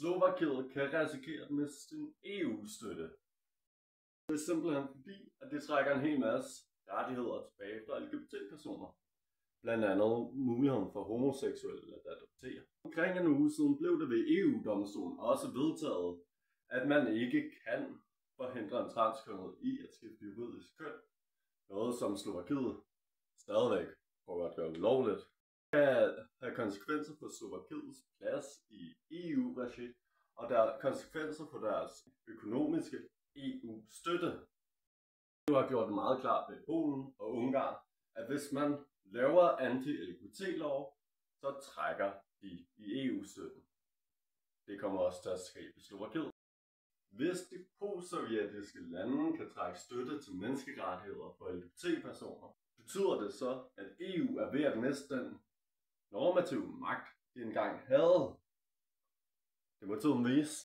Slovakiet kan risikere at miste sin EU-støtte. Det er simpelthen fordi, at det trækker en hel masse rettigheder tilbage fra LGBT-personer. Blandt andet muligheden for homoseksuelle at adoptere. Omkring en uge siden blev det ved EU-domstolen også vedtaget, at man ikke kan forhindre en transkønnet i at skifte juridisk køn. Noget som Slovakiet stadigvæk prøver at gøre ulovligt. Det kan have konsekvenser for Slovakiets plads i EU-regi, og der er konsekvenser for deres økonomiske EU-støtte. Det har gjort det meget klart ved Polen og Ungarn, at hvis man laver anti-LGBT-lov, så trækker de i EU-støtten. Det kommer også til at ske i Slovakiet. Hvis de postsovjetiske lande kan trække støtte til menneskerettigheder for LGBT-personer, betyder det så, at EU er ved at miste den normative magt, de engang havde. Det må tiden vise.